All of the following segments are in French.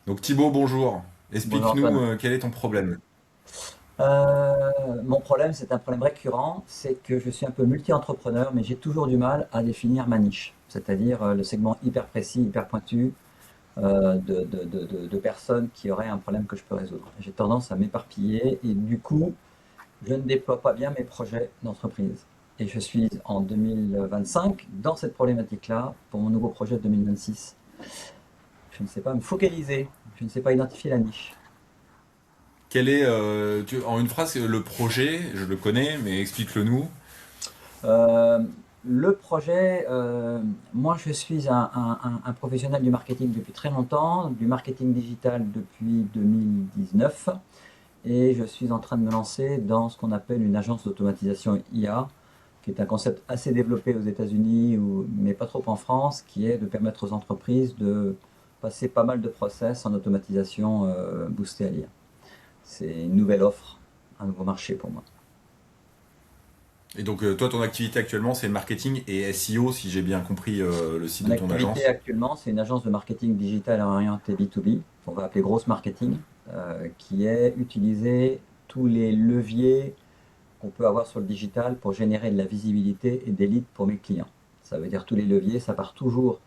Donc Thibaut, bonjour. Bonjour Antoine. Explique-nous quel est ton problème. Mon problème, c'est un problème récurrent, c'est que je suis un peu multi-entrepreneur, mais j'ai toujours du mal à définir ma niche, c'est-à-dire le segment hyper précis, hyper pointu de personnes qui auraient un problème que je peux résoudre. J'ai tendance à m'éparpiller et du coup, je ne déploie pas bien mes projets d'entreprise. Et je suis en 2025 dans cette problématique-là pour mon nouveau projet de 2026. Je ne sais pas me focaliser, je ne sais pas identifier la niche. Quel est, en une phrase, le projet? Je le connais, mais explique-le nous. Euh, le projet, moi je suis un professionnel du marketing depuis très longtemps, du marketing digital depuis 2019, et je suis en train de me lancer dans ce qu'on appelle une agence d'automatisation IA, qui est un concept assez développé aux États-Unis, mais pas trop en France, qui est de permettre aux entreprises de passer pas mal de process en automatisation boostée à l'IA. C'est une nouvelle offre, un nouveau marché pour moi. Et donc toi, ton activité actuellement, c'est le marketing et SEO, si j'ai bien compris le site Mon de ton activité agence. actuellement, c'est une agence de marketing digital orientée B2B, qu'on va appeler grosse marketing, qui est utiliser tous les leviers qu'on peut avoir sur le digital pour générer de la visibilité et des leads pour mes clients. Ça veut dire tous les leviers, ça part toujours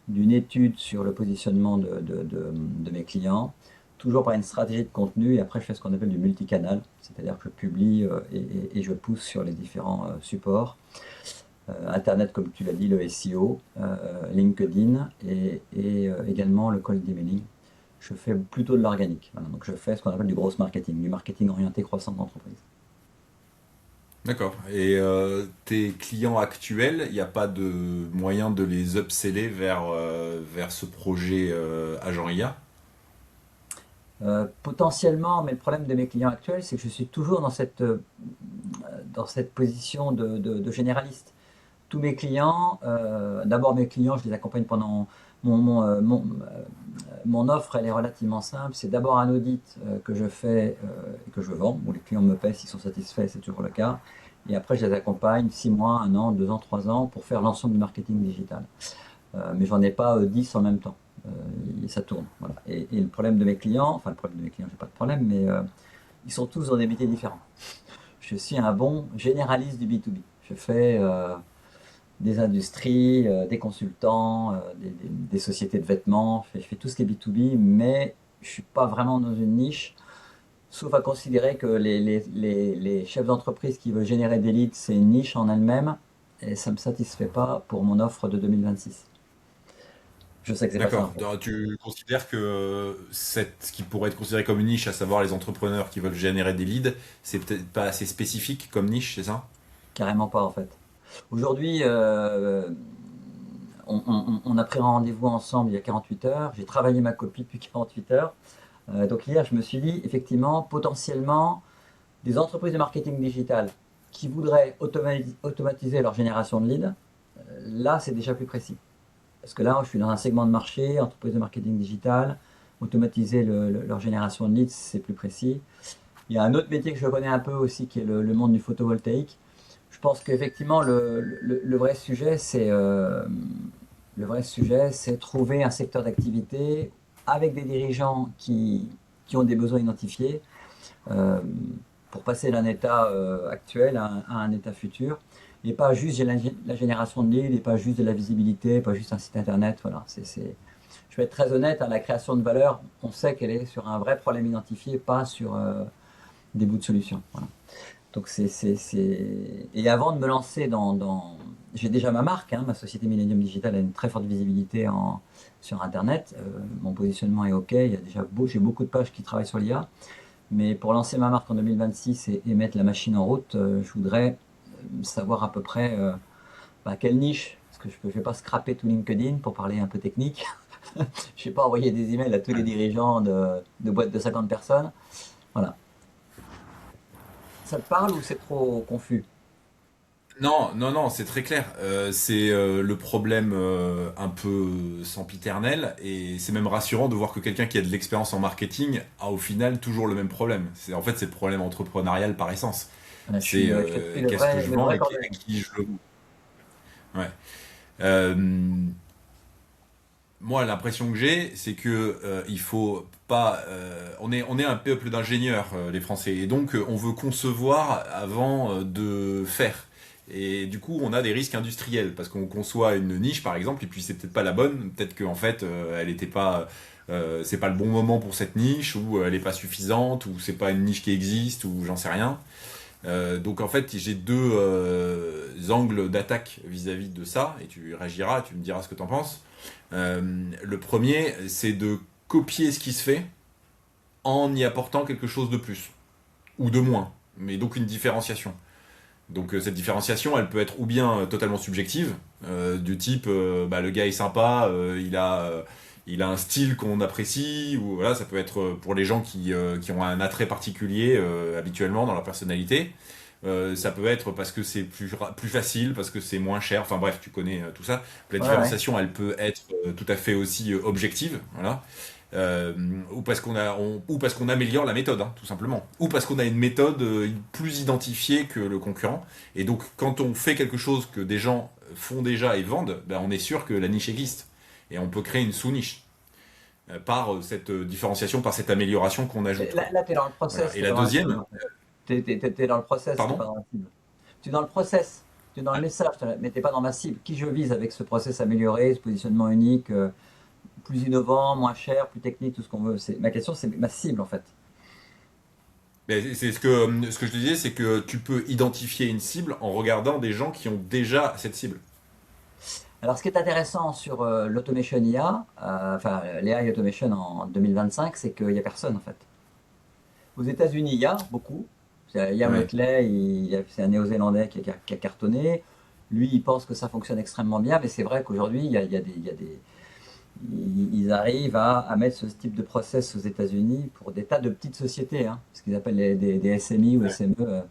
d'une étude sur le positionnement de mes clients, toujours par une stratégie de contenu, et après je fais ce qu'on appelle du multicanal, c'est-à-dire que je publie et je pousse sur les différents supports. Internet, comme tu l'as dit, le SEO, LinkedIn et également le cold emailing. Je fais plutôt de l'organique. Voilà, donc je fais ce qu'on appelle du marketing orienté croissance d'entreprise. D'accord. Et tes clients actuels, il n'y a pas de moyen de les upseller vers ce projet agent IA? Potentiellement, mais le problème de mes clients actuels, c'est que je suis toujours dans cette position de généraliste. Tous mes clients, d'abord mes clients, je les accompagne pendant mon, mon, euh, mon, euh, mon offre, elle est relativement simple. C'est d'abord un audit que je fais et que je vends, où les clients me paient s'ils sont satisfaits, c'est toujours le cas. Et après, je les accompagne 6 mois, 1 an, 2 ans, 3 ans pour faire l'ensemble du marketing digital. Mais j'en ai pas 10 en même temps. Et ça tourne. Voilà. Et le problème de mes clients, enfin le problème de mes clients, j'ai pas de problème, mais ils sont tous dans des métiers différents. Je suis un bon généraliste du B2B. Je fais des industries, des consultants, des sociétés de vêtements. Je fais tout ce qui est B2B, mais je suis pas vraiment dans une niche, sauf à considérer que les chefs d'entreprise qui veulent générer des leads, c'est une niche en elle-même, et ça me satisfait pas pour mon offre de 2026. Je sais que c'est pas ça en D'accord. fait. Tu considères que ce qui pourrait être considéré comme une niche, à savoir les entrepreneurs qui veulent générer des leads, c'est peut-être pas assez spécifique comme niche, c'est ça? Carrément pas en fait. Aujourd'hui, on a pris un rendez-vous ensemble il y a 48 heures. J'ai travaillé ma copie depuis 48 heures. Donc hier, je me suis dit, effectivement, potentiellement, des entreprises de marketing digital qui voudraient automatiser leur génération de leads, là, c'est déjà plus précis. Parce que là, je suis dans un segment de marché, entreprise de marketing digital, automatiser leur génération de leads, c'est plus précis. Il y a un autre métier que je connais un peu aussi, qui est le monde du photovoltaïque. Je pense qu'effectivement, le vrai sujet, c'est trouver un secteur d'activité avec des dirigeants qui ont des besoins identifiés euh, pour passer d'un état actuel à un état futur. Et pas juste la génération de leads, et pas juste de la visibilité, pas juste un site internet. Voilà, je vais être très honnête, hein, la création de valeur, on sait qu'elle est sur un vrai problème identifié, pas sur des bouts de solution. Voilà. Donc Et avant de me lancer j'ai déjà ma marque, hein, ma société Millennium Digital a une très forte visibilité sur Internet. Mon positionnement est OK, j'ai beaucoup de pages qui travaillent sur l'IA. Mais pour lancer ma marque en 2026 et mettre la machine en route, je voudrais savoir à peu près quelle niche, parce que je ne vais pas scraper tout LinkedIn pour parler un peu technique. Je ne vais pas envoyer des emails à tous les dirigeants de boîtes de 50 personnes. Voilà. Ça te parle ou c'est trop confus? Non, non, non, c'est très clair. C'est le problème un peu sempiternel et c'est même rassurant de voir que quelqu'un qui a de l'expérience en marketing a au final toujours le même problème. En fait, c'est le problème entrepreneurial par essence. Voilà, C'est je te suis qu'est-ce que je les vends vrais et à coordonnées. qui je le vends. Ouais. Euh, moi, l'impression que j'ai, c'est que il faut pas. On est un peuple d'ingénieurs, les Français, et donc on veut concevoir avant de faire. Et du coup, on a des risques industriels parce qu'on conçoit une niche, par exemple, et puis c'est peut-être pas la bonne. Peut-être qu'en fait, elle était pas. C'est pas le bon moment pour cette niche, ou elle est pas suffisante, ou c'est pas une niche qui existe, ou j'en sais rien. Donc en fait, j'ai deux angles d'attaque vis-à-vis de ça, et tu réagiras, tu me diras ce que t'en penses. Le premier, c'est de copier ce qui se fait en y apportant quelque chose de plus ou de moins, mais donc une différenciation. Donc cette différenciation, elle peut être ou bien totalement subjective, du type bah, le gars est sympa, il a un style qu'on apprécie, ou voilà, ça peut être pour les gens qui ont un attrait particulier habituellement dans leur personnalité. Ça peut être parce que c'est plus facile, parce que c'est moins cher, enfin bref, tu connais tout ça. La Ouais, ouais. différenciation, elle peut être tout à fait aussi objective, voilà. Euh, ou parce qu'on améliore la méthode, hein, tout simplement. Ou parce qu'on a une méthode plus identifiée que le concurrent. Et donc, quand on fait quelque chose que des gens font déjà et vendent, ben, on est sûr que la niche existe. Et on peut créer une sous-niche par cette différenciation, par cette amélioration qu'on ajoute, quoi. Là, tu es dans le Voilà. process, Et tu es la pas dans la cible, deuxième, en fait. T'es dans le process, t'es pardon? pas dans la cible. Tu es dans le process, tu es dans le message, mais t'es pas dans ma cible. Qui je vise avec ce process amélioré, ce positionnement unique, plus innovant, moins cher, plus technique, tout ce qu'on veut. Ma question, c'est ma cible, en fait. Ben, c'est ce que je te disais, c'est que tu peux identifier une cible en regardant des gens qui ont déjà cette cible. Alors, ce qui est intéressant sur l'automation IA, enfin l'AI automation en 2025, c'est qu'il n'y a personne, en fait. Aux États-Unis, il y a beaucoup. Ian Ouais. Watley, c'est un Néo-Zélandais qui a cartonné. Lui, il pense que ça fonctionne extrêmement bien, mais c'est vrai qu'aujourd'hui, ils arrivent à mettre ce type de process aux États-Unis pour des tas de petites sociétés, hein, ce qu'ils appellent des SMI ou SME.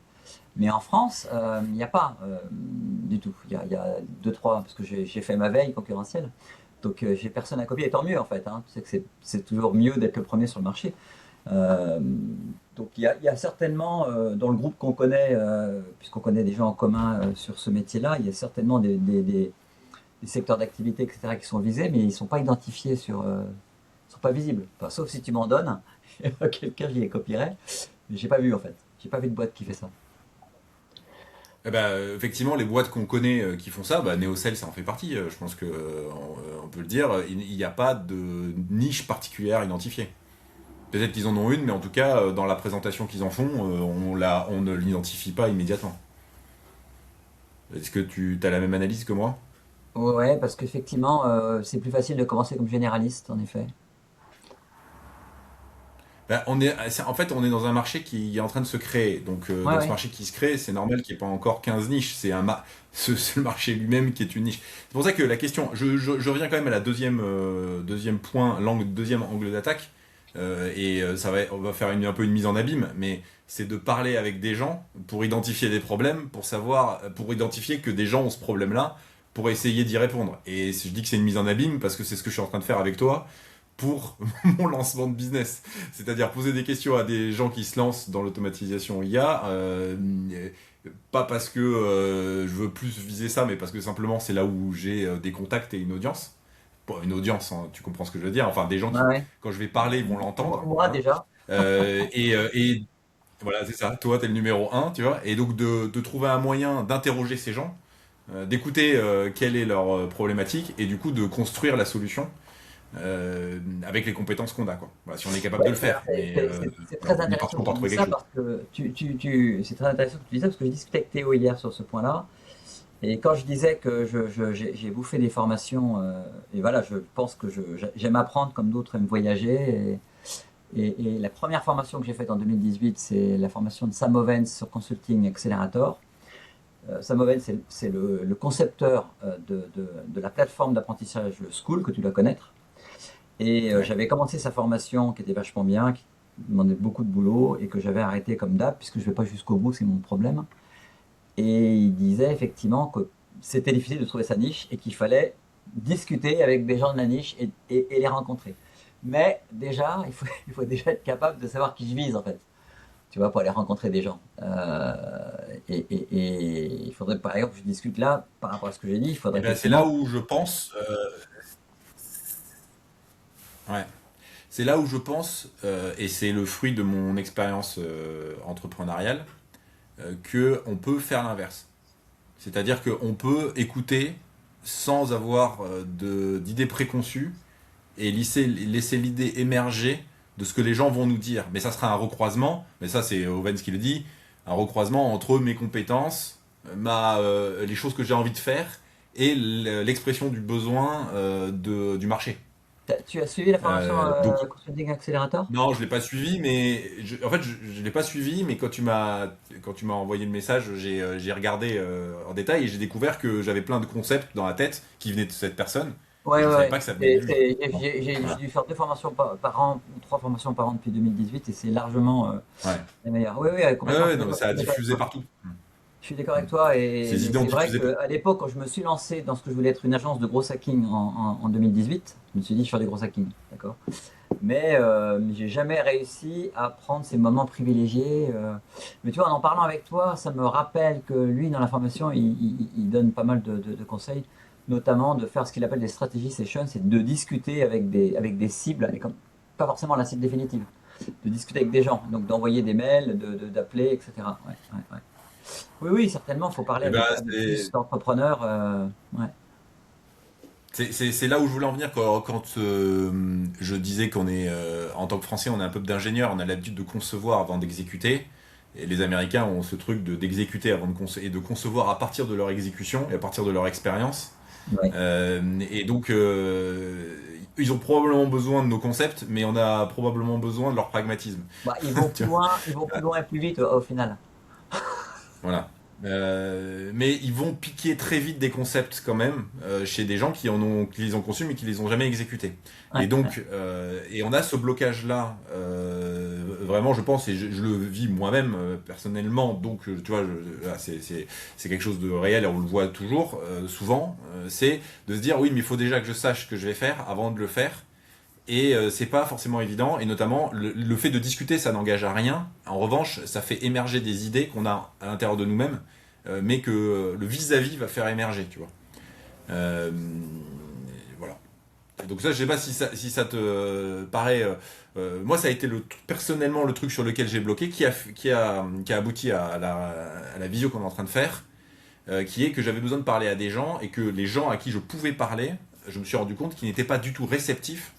Mais en France, il n'y a pas du tout. Il y a deux, trois, parce que j'ai fait ma veille concurrentielle. Donc, j'ai personne à copier, et tant mieux en fait, hein. Tu sais que c'est toujours mieux d'être le premier sur le marché. Euh, donc il y a certainement, dans le groupe qu'on connaît, puisqu'on connaît des gens en commun sur ce métier-là, il y a certainement des secteurs d'activité, etc., qui sont visés, mais ils ne sont pas identifiés ils sont pas visibles. Enfin, sauf si tu m'en donnes, quelqu'un j'y les copierait, mais j'ai pas vu en fait. J'ai pas vu de boîte qui fait ça. Eh ben, effectivement, les boîtes qu'on connaît qui font ça, bah, NeoCell, ça en fait partie. Je pense que on peut le dire. Il n'y a pas de niche particulière identifiée. Peut-être qu'ils en ont une, mais en tout cas, dans la présentation qu'ils en font, on ne l'identifie pas immédiatement. Est-ce que tu as la même analyse que moi? Ouais, parce qu'effectivement, c'est plus facile de commencer comme généraliste, en effet. Ben, en fait, on est dans un marché qui est en train de se créer. Donc, Ouais, dans ce ouais. marché qui se crée, c'est normal qu'il n'y ait pas encore 15 niches. C'est le marché lui-même qui est une niche. C'est pour ça que la question, je reviens quand même à la deuxième point, deuxième angle d'attaque. On va faire un peu une mise en abîme, mais c'est de parler avec des gens pour identifier des problèmes, pour identifier que des gens ont ce problème-là, pour essayer d'y répondre. Et je dis que c'est une mise en abîme parce que c'est ce que je suis en train de faire avec toi pour mon lancement de business. C'est-à-dire poser des questions à des gens qui se lancent dans l'automatisation IA, pas parce que je veux plus viser ça, mais parce que simplement c'est là où j'ai des contacts et une audience. Bon, une audience, hein, tu comprends ce que je veux dire. Enfin, des gens Ouais, qui, ouais. quand je vais parler, ils vont Moi, l'entendre. moi, Voilà. déjà. Et voilà, c'est ça. Toi, t'es le numéro un, tu vois. Et donc de trouver un moyen d'interroger ces gens, d'écouter quelle est leur problématique, et du coup de construire la solution avec les compétences qu'on a, quoi. Voilà, si on est capable de Ouais, le faire. Mais c'est voilà, très on est intéressant parti que tu pour dis trouver quelque ça chose. parce que c'est très intéressant que tu dis ça parce que je discutais avec Théo hier sur ce point-là. Et quand je disais que j'ai bouffé des formations, et voilà, je pense que j'aime apprendre comme d'autres aiment voyager. Et la première formation que j'ai faite en 2018, c'est la formation de Sam Ovens sur Consulting Accelerator. Sam Ovens, c'est le concepteur de la plateforme d'apprentissage School, que tu dois connaître. Et Ouais. j'avais commencé sa formation qui était vachement bien, qui demandait beaucoup de boulot et que j'avais arrêté comme d'hab, puisque je ne vais pas jusqu'au bout, c'est mon problème. Et il disait effectivement que c'était difficile de trouver sa niche et qu'il fallait discuter avec des gens de la niche et les rencontrer. Mais déjà, il faut déjà être capable de savoir qui je vise en fait, tu vois, pour aller rencontrer des gens. Et il faudrait, par exemple, je discute là, par rapport à ce que j'ai dit, il Et faudrait ben c'est là effectivement. où je pense, Ouais. C'est là où je pense, et c'est le fruit de mon expérience entrepreneuriale, que on peut faire l'inverse. C'est-à-dire qu'on peut écouter sans avoir d'idées préconçues et laisser l'idée émerger de ce que les gens vont nous dire. Mais ça sera un recroisement, mais ça c'est Owens qui le dit, un recroisement entre mes compétences, les choses que j'ai envie de faire et l'expression du besoin du marché. Tu as suivi la formation Donc Consulting Accelerator? non, je l'ai pas suivi, mais en fait, je l'ai pas suivi, mais quand tu m'as envoyé le message, j'ai regardé en détail et j'ai découvert que j'avais plein de concepts dans la tête qui venaient de cette personne et Ouais, je ouais, savais ouais. pas que ça venait de lui. J'ai Voilà. dû faire 2 formations par an, ou 3 formations par an depuis 2018 et c'est largement Ouais. la meilleure. Oui, oui, Ouais, complètement, ouais, non, mais ça je a suis d'accord avec diffusé toi. partout. Je suis d'accord avec toi, Ces mais idées ont c'est vrai diffusé. qu'à l'époque, quand je me suis lancé dans ce que je voulais être une agence de gros hacking en 2018, je me suis dit je fais des gros hacking, d'accord? Mais j'ai jamais réussi à prendre ces moments privilégiés. Mais tu vois, en parlant avec toi, ça me rappelle que lui, dans la formation, il donne pas mal de conseils, notamment de faire ce qu'il appelle des stratégies sessions, c'est de discuter avec des cibles, et pas forcément la cible définitive, de discuter avec des gens, donc d'envoyer des mails, d'appeler, etc. Ouais, ouais, ouais. Oui, oui, certainement, il faut parler Et ben, avec plus d'entrepreneurs. Ouais. c'est là où je voulais en venir quand je disais qu'on est, en tant que Français, on est un peuple d'ingénieurs, on a l'habitude de concevoir avant d'exécuter. Et les Américains ont ce truc d'exécuter avant et de concevoir à partir de leur exécution et à partir de leur expérience. Ouais. Et donc, ils ont probablement besoin de nos concepts, mais on a probablement besoin de leur pragmatisme. Bah, ils vont Tu plus vois. loin, ils vont plus loin et plus vite au final. Voilà. Mais ils vont piquer très vite des concepts quand même chez des gens qui les ont conçus mais qui les ont jamais exécutés. Et Ouais, ouais. donc, et on a ce blocage-là, vraiment, je pense, et je le vis moi-même personnellement. Donc, tu vois, voilà, c'est quelque chose de réel et on le voit toujours, souvent. C'est de se dire, oui, mais il faut déjà que je sache ce que je vais faire avant de le faire. Et c'est pas forcément évident, et notamment le fait de discuter, ça n'engage à rien. En revanche, ça fait émerger des idées qu'on a à l'intérieur de nous-mêmes, mais que le vis-à-vis va faire émerger, tu vois. Euh, voilà. Et donc ça, je sais pas si ça te paraît. Moi, ça a été personnellement le truc sur lequel j'ai bloqué, qui a abouti à la visio qu'on est en train de faire, qui est que j'avais besoin de parler à des gens et que les gens à qui je pouvais parler, je me suis rendu compte qu'ils n'étaient pas du tout réceptifs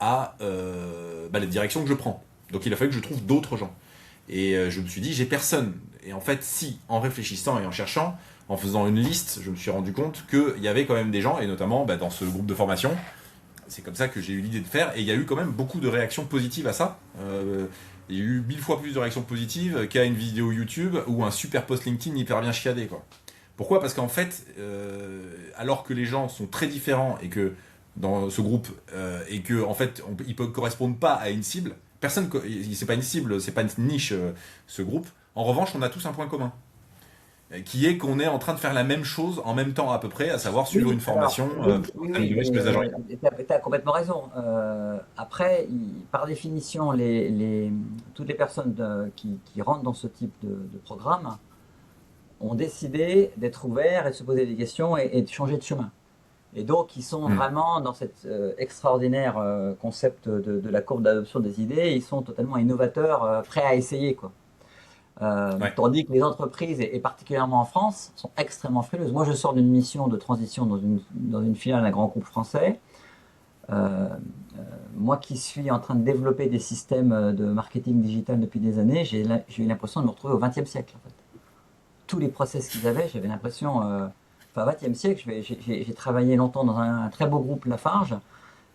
à la direction que je prends. Donc il a fallu que je trouve d'autres gens. Et je me suis dit, j'ai personne. Et en fait, si, en réfléchissant et en cherchant, en faisant une liste, je me suis rendu compte qu'il y avait quand même des gens, et notamment dans ce groupe de formation, c'est comme ça que j'ai eu l'idée de faire, et il y a eu quand même beaucoup de réactions positives à ça. Il y a eu 1000 fois plus de réactions positives qu'à une vidéo YouTube ou un super post LinkedIn hyper bien chiadé, quoi. Pourquoi? Parce qu'en fait, alors que les gens sont très différents et que dans ce groupe et que en fait ils ne correspondent pas à une cible, personne, c'est pas une cible, c'est pas une niche ce groupe. En revanche, on a tous un point commun, qui est qu'on est en train de faire la même chose en même temps à peu près, à savoir suivre Oui, une alors, formation oui, pour oui, certaines durées oui, sur les agents. tu as complètement raison. Après, par définition, toutes les personnes qui rentrent dans ce type de programme ont décidé d'être ouverts et de se poser des questions et de changer de chemin. Et donc, ils sont Hmm. vraiment dans cet extraordinaire concept de la courbe d'adoption des idées. Ils sont totalement innovateurs, prêts à essayer, quoi. Ouais. Tandis que les entreprises, et particulièrement en France, sont extrêmement frileuses. Moi, je sors d'une mission de transition dans une filiale d'un grand groupe français. Euh, Moi qui suis en train de développer des systèmes de marketing digital depuis des années, j'ai eu l'impression de me retrouver au XXe siècle, en fait. Tous les process qu'ils avaient, j'avais l'impression, enfin, 20e siècle, j'ai travaillé longtemps dans un très beau groupe Lafarge.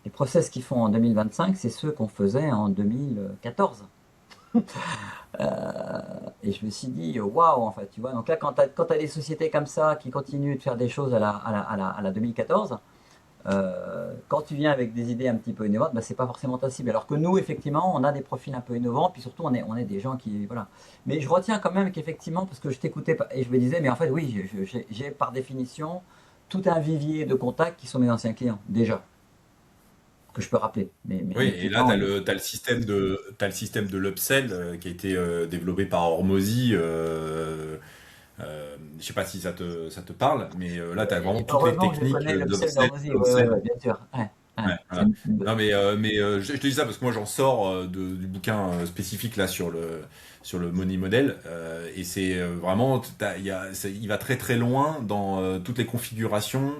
Les process qu'ils font en 2025, c'est ceux qu'on faisait en 2014. Et je me suis dit, waouh, en fait, tu vois. Donc là, quand t'as des sociétés comme ça qui continuent de faire des choses à la 2014, quand tu viens avec des idées un petit peu innovantes, bah, c'est pas forcément ta cible. Alors que nous, effectivement, on a des profils un peu innovants, puis surtout, on est des gens qui. Voilà. Mais je retiens quand même qu'effectivement, parce que je t'écoutais et je me disais, mais en fait, oui, j'ai par définition tout un vivier de contacts qui sont mes anciens clients, déjà, que je peux rappeler. Oui, Mes et là, clients, t'as le système de l'upsell qui a été développé par Hormozy. Je sais pas si ça te parle, mais là, tu as vraiment toutes les heureusement que je techniques connais le pseudo d'upsell, d'Ormozy, ouais, ouais, upsell. ouais, bien sûr. Ouais, Ouais, c'est voilà. Non, je te dis ça parce que moi j'en sors du bouquin spécifique là sur le money model et c'est vraiment il va très très loin dans toutes les configurations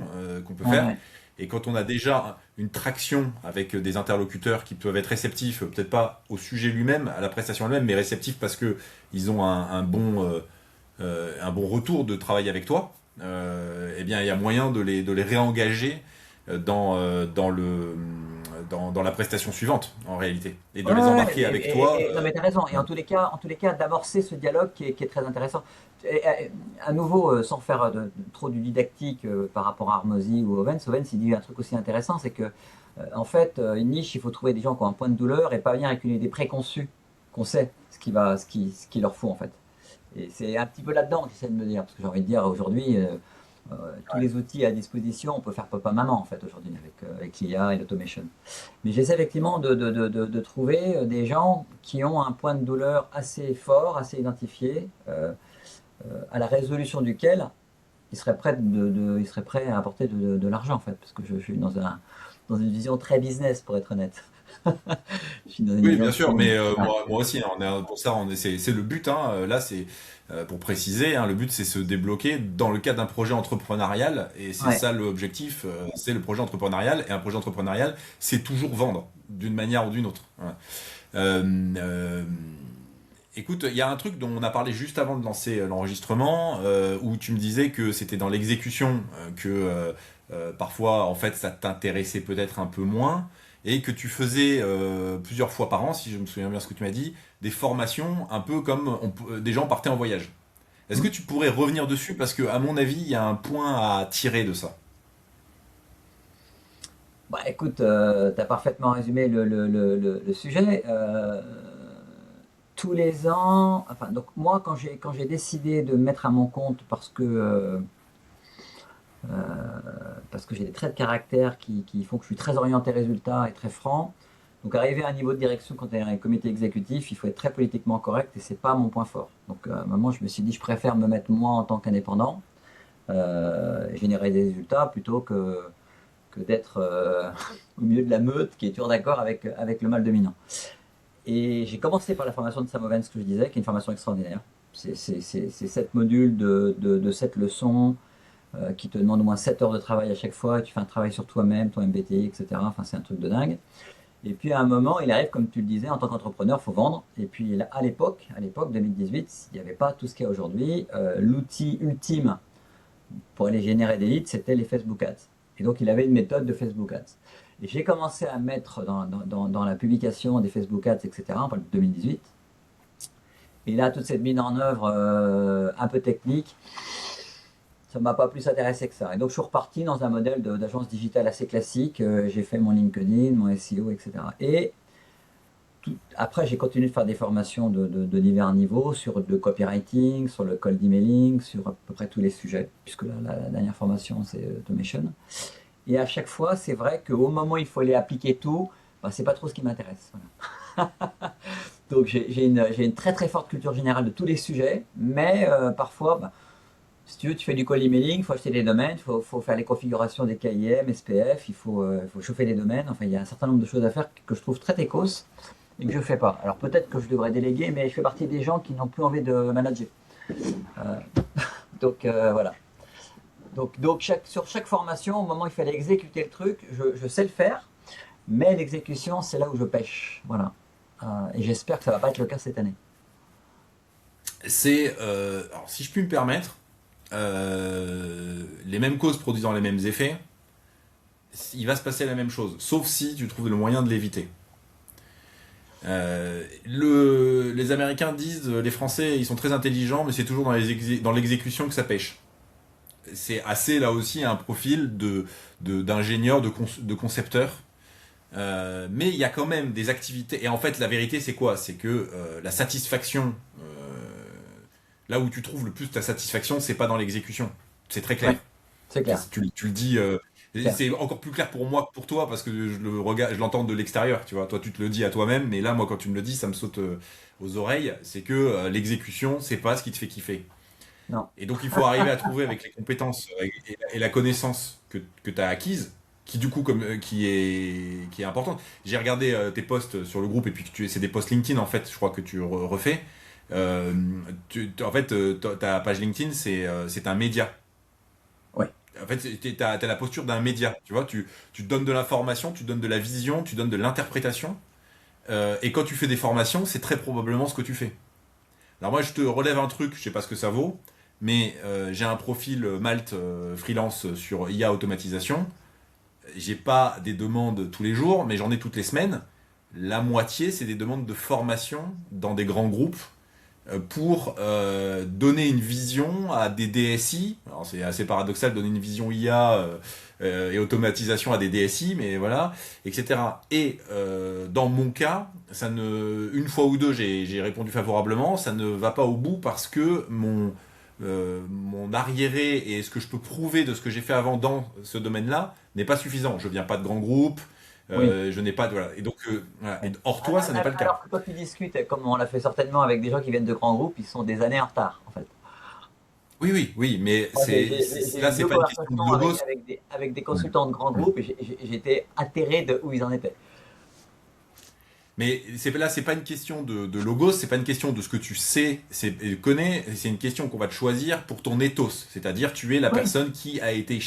qu'on peut faire. ouais, Et quand on a déjà une traction avec des interlocuteurs qui peuvent être réceptifs, peut-être pas au sujet lui-même, à la prestation elle-même, mais réceptifs parce que ils ont un bon retour de travail avec toi, eh bien, il y a moyen de les réengager dans la prestation suivante, en réalité, et de ouais, les ouais, embarquer avec toi. non mais t'as raison. Et en tous les cas, d'amorcer ce dialogue qui est très intéressant. À nouveau, sans faire trop du didactique par rapport à Hormozy ou Owens, il dit un truc aussi intéressant, c'est que en fait, une niche, il faut trouver des gens qui ont un point de douleur et pas venir avec une idée préconçue qu'on sait ce qu'il leur faut en fait. Et c'est un petit peu là-dedans que j'essaie de me dire, parce que j'ai envie de dire aujourd'hui, tous les outils à disposition, on peut faire papa-maman en fait aujourd'hui avec l'IA et l'automation. Mais j'essaie effectivement de trouver des gens qui ont un point de douleur assez fort, assez identifié, à la résolution duquel ils seraient prêts à apporter de l'argent en fait, parce que je suis dans une vision très business pour être honnête. Je suis dans une Oui, vision bien très... sûr, mais Ouais. moi aussi, hein, pour ça, c'est le but. Hein, là, c'est pour préciser, hein, le but c'est se débloquer dans le cadre d'un projet entrepreneurial, et c'est Ouais. ça l'objectif, c'est le projet entrepreneurial, et un projet entrepreneurial, c'est toujours vendre d'une manière ou d'une autre. Voilà. Euh, euh, Écoute, il y a un truc dont on a parlé juste avant de lancer l'enregistrement, où tu me disais que c'était dans l'exécution parfois, en fait, ça t'intéressait peut-être un peu moins, et que tu faisais plusieurs fois par an, si je me souviens bien ce que tu m'as dit, des formations un peu comme des gens partaient en voyage. Est-ce que tu pourrais revenir dessus? Parce que, à mon avis, il y a un point à tirer de ça. Bah, écoute, tu as parfaitement résumé le sujet. Tous les ans, enfin, donc moi, quand j'ai décidé de me mettre à mon compte parce que j'ai des traits de caractère qui font que je suis très orienté résultat et très franc, donc arriver à un niveau de direction quand tu es un comité exécutif, il faut être très politiquement correct et c'est pas mon point fort. Donc à un moment, je me suis dit, je préfère me mettre moi en tant qu'indépendant, générer des résultats plutôt que d'être au milieu de la meute qui est toujours d'accord avec le mal dominant. Et j'ai commencé par la formation de Sam Ovens, que je disais, qui est une formation extraordinaire. C'est 7 modules de 7 leçons qui te demandent au moins 7 heures de travail à chaque fois. Et tu fais un travail sur toi-même, ton MBTI, etc. Enfin, c'est un truc de dingue. Et puis à un moment, il arrive, comme tu le disais, en tant qu'entrepreneur, il faut vendre. Et puis à l'époque 2018, il n'y avait pas tout ce qu'il y a aujourd'hui. L'outil ultime pour aller générer des leads, c'était les Facebook Ads. Et donc, il avait une méthode de Facebook Ads. Et j'ai commencé à mettre dans la publication des Facebook Ads, etc., en 2018. Et là, toute cette mise en œuvre un peu technique, ça ne m'a pas plus intéressé que ça. Et donc, je suis reparti dans un modèle d'agence digitale assez classique. J'ai fait mon LinkedIn, mon SEO, etc. Et après, j'ai continué de faire des formations de divers niveaux sur le copywriting, sur le cold emailing, sur à peu près tous les sujets, puisque la dernière formation, c'est automation. Et à chaque fois, c'est vrai qu'au moment où il faut aller appliquer tout, bah, c'est pas trop ce qui m'intéresse. Voilà. Donc j'ai une très très forte culture générale de tous les sujets, mais parfois, bah, si tu veux, tu fais du cold emailing, il faut acheter des domaines, faut faire les configurations des KIM, SPF, faut chauffer les domaines. Enfin, il y a un certain nombre de choses à faire que je trouve très techos et que je fais pas. Alors peut-être que je devrais déléguer, mais je fais partie des gens qui n'ont plus envie de manager. Euh, donc voilà. Donc sur chaque formation, au moment où il fallait exécuter le truc, je sais le faire, mais l'exécution, c'est là où je pêche. Voilà. Et j'espère que ça va pas être le cas cette année. Alors, si je puis me permettre, les mêmes causes produisant les mêmes effets, il va se passer la même chose, sauf si tu trouves le moyen de l'éviter. Les Américains disent, les Français, ils sont très intelligents, mais c'est toujours dans l'exécution que ça pêche. C'est assez là aussi un profil d'ingénieur, de concepteur. Mais il y a quand même des activités. Et en fait, la vérité, c'est quoi? C'est que la satisfaction, là où tu trouves le plus ta satisfaction, c'est pas dans l'exécution. C'est très Ouais, clair. c'est clair. Tu le dis. Et Clair. c'est encore plus clair pour moi que pour toi parce que je l'entends de l'extérieur, tu vois. Toi, tu te le dis à toi-même, mais là, moi, quand tu me le dis, ça me saute aux oreilles. C'est que l'exécution, c'est pas ce qui te fait kiffer. Non. Et donc, il faut arriver à trouver avec les compétences et la connaissance que tu as acquise, qui du coup qui est importante. J'ai regardé tes posts sur le groupe et puis c'est des posts LinkedIn en fait, je crois que tu refais. Euh, En fait, ta page LinkedIn c'est un média. Oui, En fait, t'as la posture d'un média, tu vois. Tu donnes de l'information, tu donnes de la vision, tu donnes de l'interprétation. Et quand tu fais des formations, c'est très probablement ce que tu fais. Alors moi, je te relève un truc, je sais pas ce que ça vaut, mais j'ai un profil Malte freelance sur IA automatisation. J'ai pas des demandes tous les jours, mais j'en ai toutes les semaines. La moitié, c'est des demandes de formation dans des grands groupes pour donner une vision à des DSI. Alors c'est assez paradoxal de donner une vision IA et automatisation à des DSI, mais voilà, etc. Et dans mon cas, une fois ou deux, j'ai répondu favorablement. Ça ne va pas au bout parce que mon arriéré et ce que je peux prouver de ce que j'ai fait avant dans ce domaine-là n'est pas suffisant. Je viens pas de grands groupes. oui. Je n'ai pas de voilà. Et donc voilà. Et hors toi, ça n'est pas le cas. Alors que toi, tu discutes, comme on l'a fait certainement avec des gens qui viennent de grands groupes, ils sont des années en retard, en fait. Oui, oui, oui, mais Moi, j'ai là, eu c'est deux pas une question de conversations logos. avec des Ouais, consultants de grands ouais. groupes et j'étais atterré de où ils en étaient. Mais là, c'est pas une question de logos, c'est pas une question de ce que tu sais, connais, c'est une question qu'on va te choisir pour ton ethos. C'est-à-dire, tu es la Oui, personne qui a été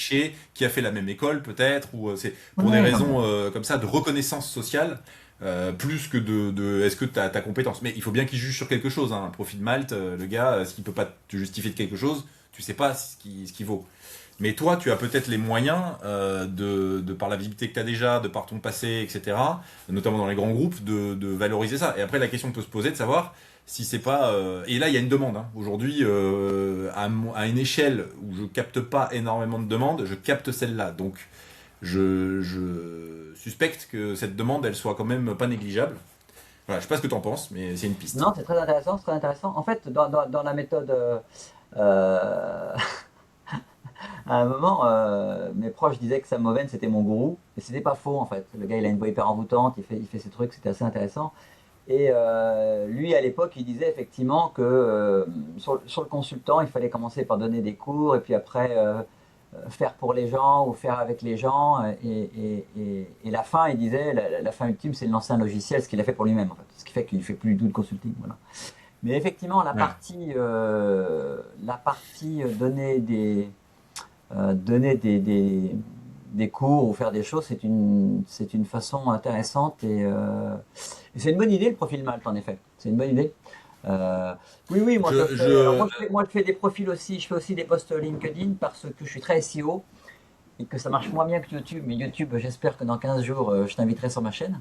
qui a fait la même école peut-être, ou c'est oui, pour des oui, non, mais raisons comme ça de reconnaissance sociale, plus que est-ce que tu as ta compétence. Mais il faut bien qu'il juge sur quelque chose. Hein. Un profil Malte, le gars, s'il peut pas te justifier de quelque chose, tu sais pas ce qu'il vaut. Mais toi, tu as peut-être les moyens de par la visibilité que tu as déjà, de par ton passé, etc., notamment dans les grands groupes, de valoriser ça. Et après, la question peut se poser de savoir si c'est pas... Et là, il y a une demande. Hein. Aujourd'hui, à une échelle où je capte pas énormément de demandes, je capte celle-là. Donc, je suspecte que cette demande, elle soit quand même pas négligeable. Voilà, je sais pas ce que tu en penses, mais c'est une piste. non, c'est très intéressant, c'est très intéressant. En fait, dans la méthode, euh, à un moment, mes proches disaient que Sam Oven c'était mon gourou, et c'était pas faux en fait. Le gars, il a une voix hyper envoûtante, il fait ses trucs, c'était assez intéressant. Et lui, à l'époque, il disait effectivement que sur le consultant, il fallait commencer par donner des cours et puis après faire pour les gens ou faire avec les gens. Et la fin, il disait, la fin ultime, c'est de lancer un logiciel, ce qu'il a fait pour lui-même, en fait. Ce qui fait qu'il ne fait plus du tout de consulting. Voilà. Mais effectivement, Ouais. la partie donner des cours ou faire des choses, c'est une façon intéressante et c'est une bonne idée le profil Malte en effet. C'est une bonne idée. Euh, oui, oui, moi je fais, alors Je... moi je fais des profils aussi, je fais aussi des posts LinkedIn parce que je suis très SEO et que ça marche moins bien que YouTube. Mais YouTube, j'espère que dans 15 jours, je t'inviterai sur ma chaîne.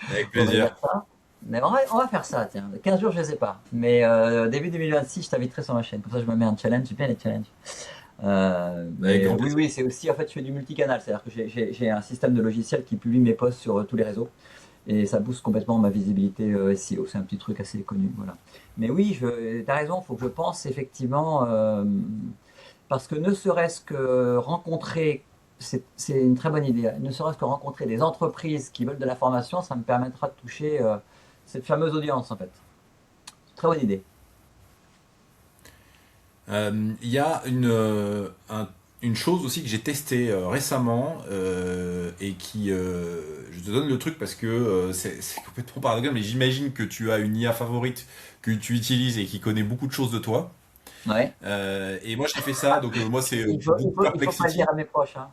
Avec Faudrait plaisir. dire ça. Mais on va faire ça, tiens. 15 jours, je sais pas. Mais début 2026, je t'inviterai sur ma chaîne. Comme ça, je me mets un challenge. J'aime bien les challenges. Avec Mais grand oui, plaisir. oui, c'est aussi, en fait, je fais du multicanal. C'est-à-dire que j'ai un système de logiciel qui publie mes posts sur tous les réseaux. Et ça booste complètement ma visibilité SEO. C'est un petit truc assez connu. Voilà. Mais oui, tu as raison, il faut que je pense effectivement. Parce que ne serait-ce que rencontrer, c'est une très bonne idée, ne serait-ce que rencontrer des entreprises qui veulent de la formation, ça me permettra de toucher cette fameuse audience en fait. C'est une très bonne idée. Il y a une chose aussi que j'ai testée récemment et je te donne le truc parce que c'est complètement paradoxal, mais j'imagine que tu as une IA favorite que tu utilises et qui connaît beaucoup de choses de toi. Ouais. Et moi j'ai fait ça, donc moi c'est Book Il faut pas le dire Perplexity. à mes proches, hein.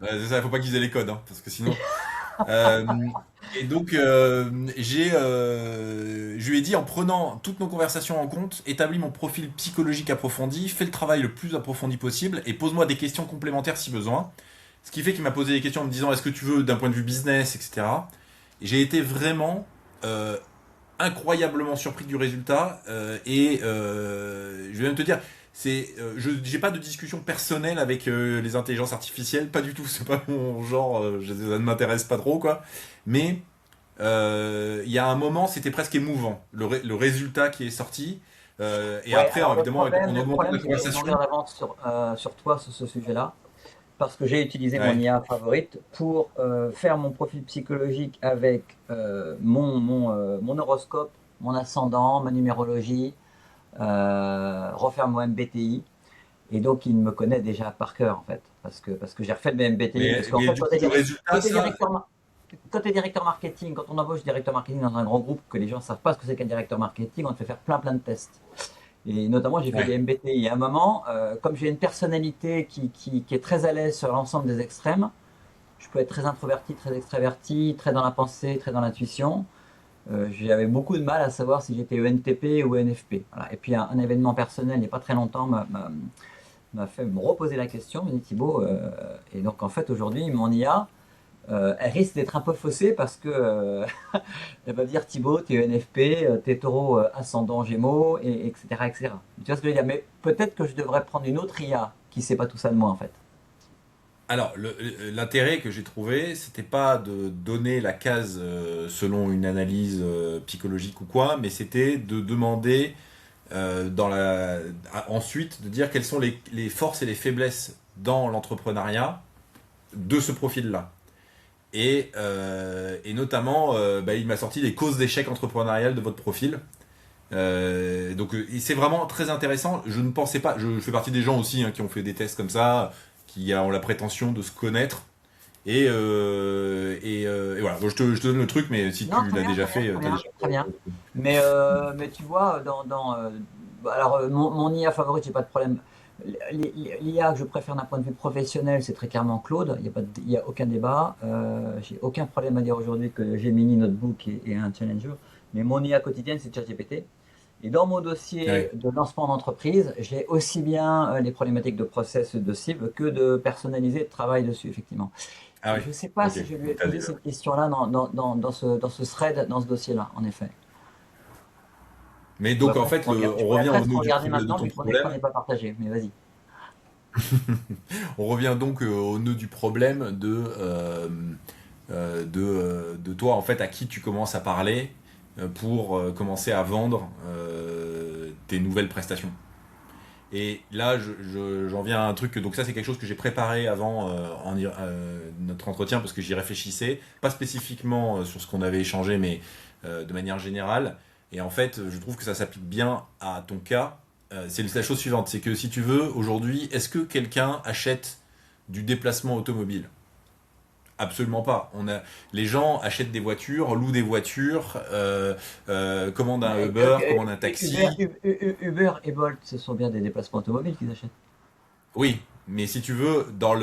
C'est ça, il faut pas qu'ils aient les codes, hein, parce que sinon. Euh, et donc, je lui ai dit, en prenant toutes nos conversations en compte, établis mon profil psychologique approfondi, fais le travail le plus approfondi possible et pose-moi des questions complémentaires si besoin. Ce qui fait qu'il m'a posé des questions en me disant, est-ce que tu veux d'un point de vue business, etc. Et j'ai été vraiment incroyablement surpris du résultat je vais même te dire, je j'ai pas de discussion personnelle avec les intelligences artificielles, pas du tout, c'est pas mon genre, ça ne m'intéresse pas trop quoi. Mais il y a un moment, c'était presque émouvant, le résultat qui est sorti. Et Ouais, après, alors évidemment, en le augmentant problème la c'est que j'ai une conversation. longueur d'avance sur toi sur ce sujet-là, parce que j'ai utilisé mon Ouais. IA favorite pour faire mon profil psychologique avec mon horoscope, mon ascendant, ma numérologie, refaire mon MBTI. Et donc, il me connaît déjà par cœur, en fait, parce que j'ai refait le MBTI. Parce qu'en Mais fait, du coup, le quand résultat, tu es ça. directeur, quand tu es directeur marketing, quand on embauche directeur marketing dans un grand groupe, que les gens ne savent pas ce que c'est qu'un directeur marketing, on te fait faire plein de tests. Et notamment, j'ai fait des Ouais. MBTI. À un moment, comme j'ai une personnalité qui est très à l'aise sur l'ensemble des extrêmes, je peux être très introverti, très extraverti, très dans la pensée, très dans l'intuition. J'avais beaucoup de mal à savoir si j'étais ENTP ou ENFP. Voilà. Et puis un événement personnel il n'y a pas très longtemps m'a fait me reposer la question, me dit Thibaut, et donc en fait aujourd'hui mon IA, elle risque d'être un peu faussée parce que elle va dire Thibaut, t'es ENFP, t'es taureau ascendant Gémeaux, etc., etc. Tu vois ce que je veux dire? Mais peut-être que je devrais prendre une autre IA qui sait pas tout ça de moi en fait. Alors, l'intérêt que j'ai trouvé, c'était pas de donner la case selon une analyse psychologique ou quoi, mais c'était de demander ensuite de dire quelles sont les forces et les faiblesses dans l'entrepreneuriat de ce profil-là. Et notamment, bah, il m'a sorti les causes d'échec entrepreneurial de votre profil. Et c'est vraiment très intéressant. Je ne pensais pas, je fais partie des gens aussi qui ont fait des tests comme ça, qui ont la prétention de se connaître. Et voilà, bon, je te donne le truc, mais si Non, tu très l'as bien, déjà très bien, fait, très t'as bien, déjà très bien. fait. Mais tu vois, alors, mon IA favorite, j'ai pas de problème. L'IA que je préfère d'un point de vue professionnel, c'est très clairement Claude. Il y a aucun débat. J'ai aucun problème à dire aujourd'hui que Gemini Notebook est un challenger. Mais mon IA quotidienne, c'est ChatGPT. Et dans mon dossier Ouais. de lancement d'entreprise, j'ai aussi bien les problématiques de process de cible que de personnaliser de travail dessus, effectivement. Ah Et oui. je ne sais pas Ok. si je lui ai Donc t'as posé déjà. cette question-là dans ce thread, dans ce dossier-là, en effet. Mais Je pourrais donc en presque, fait, je on pourrais revient au presque nœud regarder de maintenant, ton vu que mon écran problème. n'est pas partagé. Mais vas-y. On revient donc au nœud du problème de toi, en fait, à qui tu commences à parler pour commencer à vendre tes nouvelles prestations. Et là, j'en viens à un truc, donc ça c'est quelque chose que j'ai préparé avant notre entretien parce que j'y réfléchissais, pas spécifiquement sur ce qu'on avait échangé, mais de manière générale. Et en fait, je trouve que ça s'applique bien à ton cas. C'est la chose suivante, c'est que si tu veux, aujourd'hui, est-ce que quelqu'un achète du déplacement automobile? Absolument pas. Les gens achètent des voitures, louent des voitures, commandent un Mais, Uber, commandent un taxi. Uber et Bolt, ce sont bien des déplacements automobiles qu'ils achètent. Oui, mais si tu veux, dans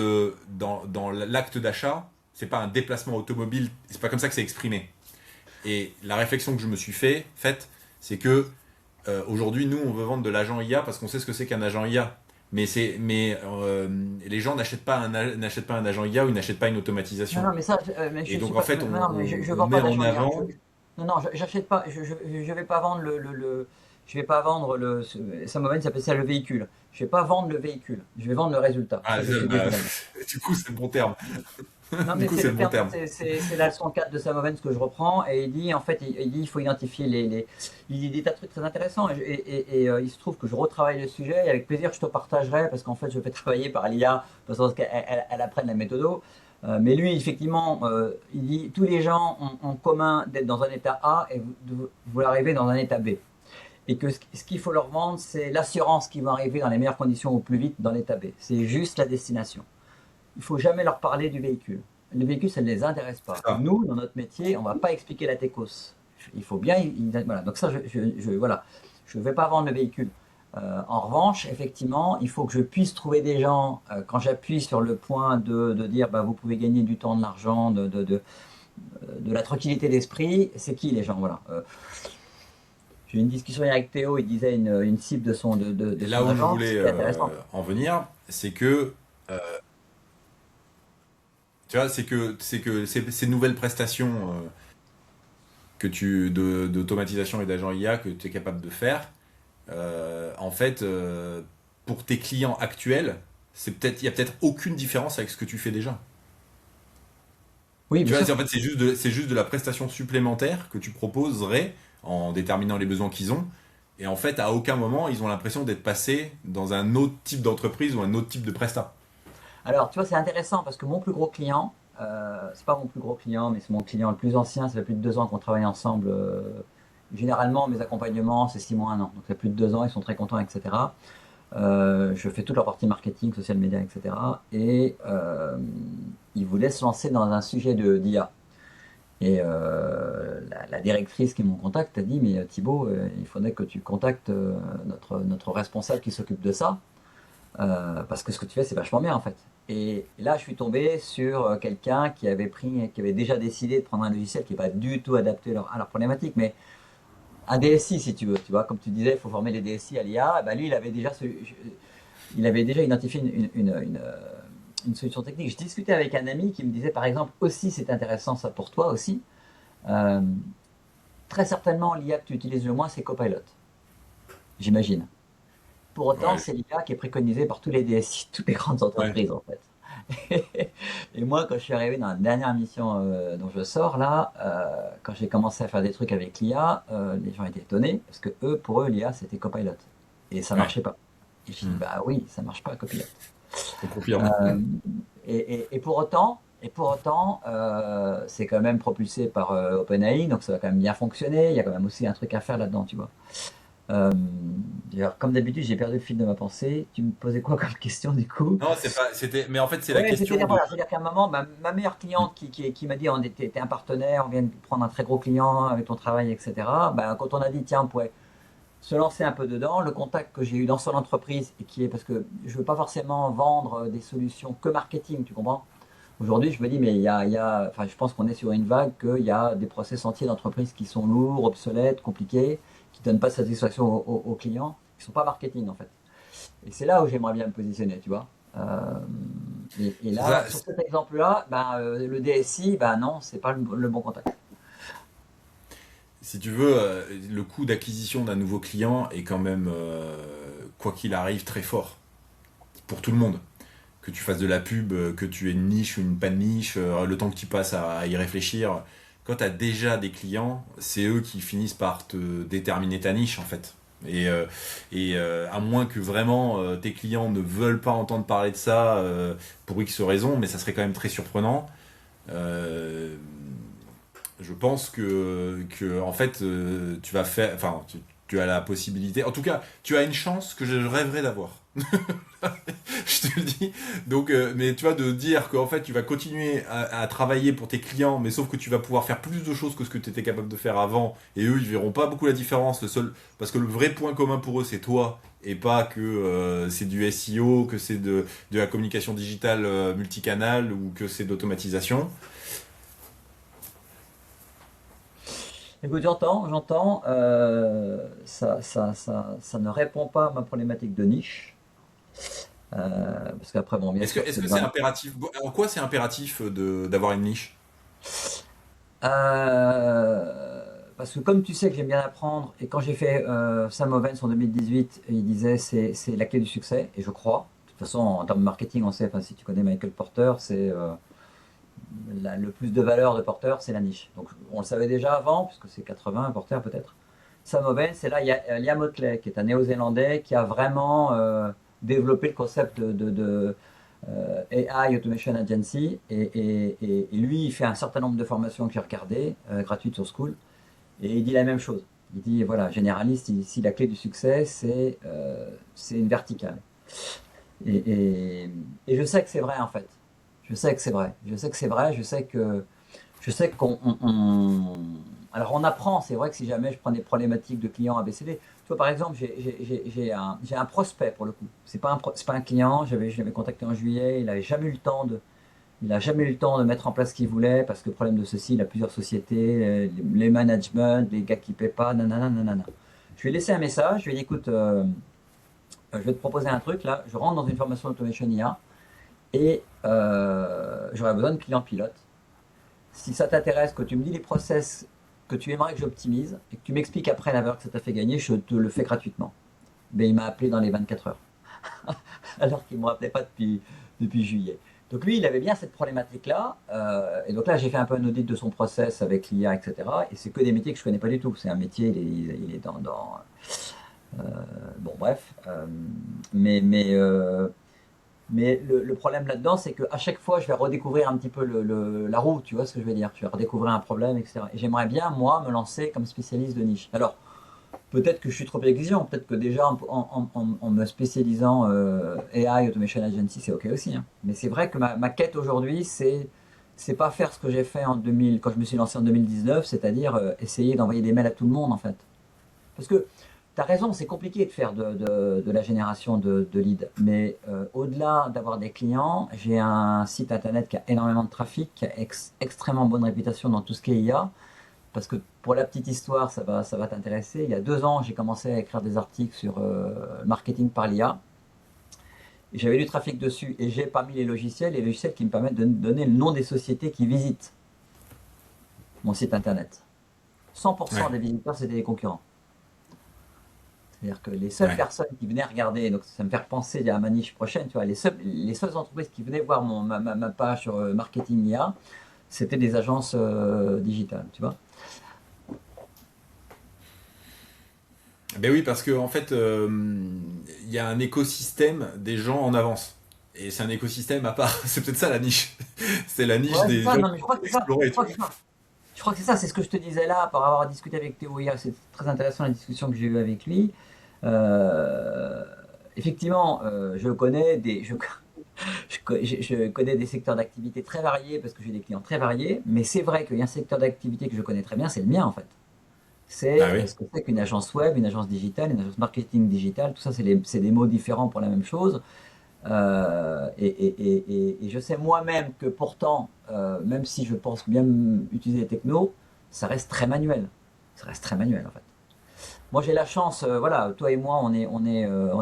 l'acte d'achat, c'est pas un déplacement automobile, c'est pas comme ça que c'est exprimé. Et la réflexion que je me suis faite, c'est que aujourd'hui, nous, on veut vendre de l'agent IA parce qu'on sait ce que c'est qu'un agent IA. Mais les gens n'achètent pas un agent IA ou ils n'achètent pas une Non, automatisation. non, mais ça, mais Et je suis donc en pas. fait, Non, mais je on vends pas met en d'agent IA. avant. Non, non, j'achète pas. Je vais pas vendre je vais pas vendre Saint-Gobain s'appelle ça le véhicule. Je vais pas vendre le véhicule. Je vais vendre le résultat. Ah, Ça, je suis bah, désolé. du coup, c'est le bon terme. Non, Du mais coup, c'est c'est le le bon terme, terme. c'est la leçon 4 de Saint-Gobain que je reprends. Et il dit, en fait, il dit, il faut identifier il dit des tas de trucs très intéressants. Il se trouve que je retravaille le sujet. Et avec plaisir, je te partagerai parce qu'en fait, je fais travailler par l'IA parce qu'elle elle apprenne la méthode. Mais lui, effectivement, il dit tous les gens ont en commun d'être dans un état A et vous arrivez dans un état B. Et que ce qu'il faut leur vendre, c'est l'assurance qu'ils vont arriver dans les meilleures conditions au plus vite dans l'état B. C'est juste la destination. Il faut jamais leur parler du véhicule. Le véhicule, ça ne les intéresse C'est pas. ça. Nous, dans notre métier, on ne va pas expliquer la techos. Il faut bien, voilà. Donc ça, voilà, je ne vais pas vendre le véhicule. En revanche, effectivement, il faut que je puisse trouver des gens, quand j'appuie sur le point de dire, bah, vous pouvez gagner du temps, de l'argent, de la tranquillité d'esprit, c'est qui les gens, voilà. J'ai eu une discussion hier avec Théo, il disait une cible de Et là son où je agence, voulais ce qui est intéressant. en venir, c'est que tu vois, c'est que ces nouvelles prestations d'automatisation et d'agent IA que tu es capable de faire, en fait, pour tes clients actuels, il y a peut-être aucune différence avec ce que tu fais déjà. Oui, Tu bien vois, sûr. en fait, c'est juste de la prestation supplémentaire que tu proposerais en déterminant les besoins qu'ils ont. Et en fait, à aucun moment, ils ont l'impression d'être passés dans un autre type d'entreprise ou un autre type de prestat. Alors, tu vois, c'est intéressant parce que mon plus gros client, c'est pas mon plus gros client, mais c'est mon client le plus ancien. Ça fait plus de 2 ans qu'on travaille ensemble. Généralement, mes accompagnements, c'est 6 mois, un an. Donc, ça fait plus de 2 ans, ils sont très contents, etc. Je fais toute la partie marketing, social media, etc. Et ils voulaient se lancer dans un sujet d'IA. Et la directrice qui m'en contacte a dit, mais Thibaut, il faudrait que tu contactes notre responsable qui s'occupe de ça, parce que ce que tu fais, c'est vachement bien en fait. Et là, je suis tombé sur quelqu'un qui avait déjà décidé de prendre un logiciel qui n'est pas du tout adapté à leur problématique, mais un DSI si tu veux, tu vois, comme tu disais, il faut former les DSI à l'IA. Ben lui, il avait déjà identifié une solution technique. Je discutais avec un ami qui me disait, par exemple, aussi, c'est intéressant ça pour toi aussi. Euh, Très certainement, l'IA que tu utilises le moins, c'est Copilot, j'imagine. Pour autant, Ouais, c'est l'IA qui est préconisée par tous les DSI, toutes les grandes ouais, entreprises, en fait. Et moi, quand je suis arrivé dans la dernière mission dont je sors, là, quand j'ai commencé à faire des trucs avec l'IA, les gens étaient étonnés, parce que pour eux, l'IA, c'était Copilot. Et ça ouais. marchait pas. Et je dis, Hmm. bah oui, ça marche pas, Copilot. Je confirme. Euh, et pour autant, c'est quand même propulsé par OpenAI, donc ça va quand même bien fonctionner. Il y a quand même aussi un truc à faire là-dedans, tu vois. Euh, D'ailleurs, comme d'habitude, j'ai perdu le fil de ma pensée. Tu me posais quoi comme question du coup? Non, c'est pas, c'était, mais en fait, c'est la Oui, question c'est-à-dire de. voilà, c'est-à-dire qu'à un moment, ma meilleure cliente qui m'a dit on était, t'es un partenaire, on vient de prendre un très gros client avec ton travail, etc. Ben, quand on a dit tiens, on pourrait se lancer un peu dedans, le contact que j'ai eu dans son entreprise et qui est parce que je veux pas forcément vendre des solutions que marketing, tu comprends? Aujourd'hui, je me dis, mais enfin, je pense qu'on est sur une vague qu'il y a des process entiers d'entreprises qui sont lourds, obsolètes, compliqués, qui ne donnent pas satisfaction aux clients, qui ne sont pas marketing en fait. Et c'est là où j'aimerais bien me positionner, tu vois. Et C'est là, ça. sur cet exemple-là, ben, le DSI, ben non, c'est pas le bon contact. Si tu veux, le coût d'acquisition d'un nouveau client est quand même, quoi qu'il arrive, très fort pour tout le monde. Que tu fasses de la pub, que tu aies une niche ou une pas de niche, le temps que tu passes à y réfléchir. Quand tu as déjà des clients, c'est eux qui finissent par te déterminer ta niche en fait. À moins que vraiment tes clients ne veulent pas entendre parler de ça pour X raisons, mais ça serait quand même très surprenant. Euh, je pense que en fait, tu vas faire, enfin, tu as la possibilité, en tout cas, tu as une chance que je rêverais d'avoir. Je te le dis. Donc, mais tu vois, de dire qu'en fait, tu vas continuer à travailler pour tes clients, mais sauf que tu vas pouvoir faire plus de choses que ce que tu étais capable de faire avant, et eux, ils verront pas beaucoup la différence. Parce que le vrai point commun pour eux, c'est toi, et pas que c'est du SEO, que c'est de la communication digitale multicanal, ou que c'est d'automatisation. Écoute, j'entends, ça ne répond pas à ma problématique de niche. Parce qu'après, bon, bien sûr, Est-ce c'est que c'est vraiment. impératif? En quoi c'est impératif d'avoir une niche? Parce que comme tu sais que j'aime bien apprendre, et quand j'ai fait Sam Ovens en 2018, il disait c'est la clé du succès, et je crois. De toute façon, en termes de marketing, on sait, enfin, si tu connais Michael Porter, c'est le plus de valeur de Porter, c'est la niche. Donc on le savait déjà avant, puisque c'est 80, Porter peut-être. Sam Ovens, et là, il y a Liam Otley, qui est un néo-zélandais, qui a vraiment développé le concept de AI Automation Agency. Et lui, il fait un certain nombre de formations que j'ai regardées, gratuites sur School. Et il dit la même chose. Il dit, voilà, généraliste, ici, la clé du succès, c'est une verticale. Et, et- et je sais que c'est vrai, en fait. Je sais que c'est vrai. Je sais que c'est vrai. Je sais qu'on. Alors, on apprend. C'est vrai que si jamais je prends des problématiques de clients ABCD, tu vois, par exemple, j'ai un prospect pour le coup. C'est pas un client. Je l'avais contacté en juillet. Il n'a jamais eu le temps de mettre en place ce qu'il voulait parce que problème de ceci, il a plusieurs sociétés, les managements, les gars qui ne paient pas, nanana, nanana. Je lui ai laissé un message, je lui ai dit écoute, je vais te proposer un truc là, je rentre dans une formation d'automation IA et j'aurais besoin de clients pilotes. Si ça t'intéresse, que tu me dis les process que tu aimerais que j'optimise et que tu m'expliques après la valeur que ça t'a fait gagner, je te le fais gratuitement. Mais il m'a appelé dans les 24 heures. Alors qu'il ne me rappelait pas depuis juillet. Donc lui, il avait bien cette problématique-là. Et donc là, j'ai fait un peu un audit de son process avec l'IA, etc. Et cetera. Et c'est que des métiers que je ne connais pas du tout. C'est un métier, il est bon, bref. Mais le problème là-dedans, c'est qu'à chaque fois, je vais redécouvrir un petit peu la roue, tu vois ce que je veux dire. Je vais redécouvrir un problème, etc. Et j'aimerais bien, moi, me lancer comme spécialiste de niche. Alors, Peut-être que je suis trop exigeant, peut-être que déjà en me spécialisant AI, Automation Agency, c'est OK aussi, hein. Mais c'est vrai que ma quête aujourd'hui, c'est pas faire ce que j'ai fait en 2000, quand je me suis lancé en 2019, c'est-à-dire essayer d'envoyer des mails à tout le monde en fait. Parce que tu as raison, c'est compliqué de faire de la génération de leads. Mais au-delà d'avoir des clients, j'ai un site internet qui a énormément de trafic, qui a extrêmement bonne réputation dans tout ce qui est IA. Parce que pour la petite histoire, ça va t'intéresser. Il y a 2 ans, j'ai commencé à écrire des articles sur le marketing par l'IA. J'avais du trafic dessus et j'ai parmi les logiciels qui me permettent de donner le nom des sociétés qui visitent mon site internet. 100% Ouais, des visiteurs, c'était des concurrents. C'est-à-dire que les seules ouais. personnes qui venaient regarder, donc ça me fait repenser à ma niche prochaine, tu vois, les seules entreprises qui venaient voir ma page sur marketing IA, c'était des agences digitales, tu vois. Ben oui, parce que en fait, il y a un écosystème des gens en avance. Et c'est un écosystème à part. C'est peut-être ça la niche. C'est la niche Ouais, c'est des ça, gens non, qui mais je vont crois que c'est ça. explorer, Je tu crois que vois. c'est ça. Je crois que c'est ça, c'est ce que je te disais là, par avoir discuté avec Théo hier, c'est très intéressant la discussion que j'ai eue avec lui. Euh, Effectivement, je connais je connais des secteurs d'activité très variés parce que j'ai des clients très variés, mais c'est vrai qu'il y a un secteur d'activité que je connais très bien, c'est le mien en fait. Ah C'est oui. ce que c'est qu'une agence web, une agence digitale, une agence marketing digital, tout ça c'est des mots différents pour la même chose. Et je sais moi-même que pourtant, même si je pense bien utiliser les technos, ça reste très manuel. Ça reste très manuel en fait. Moi j'ai la chance, voilà, toi et moi on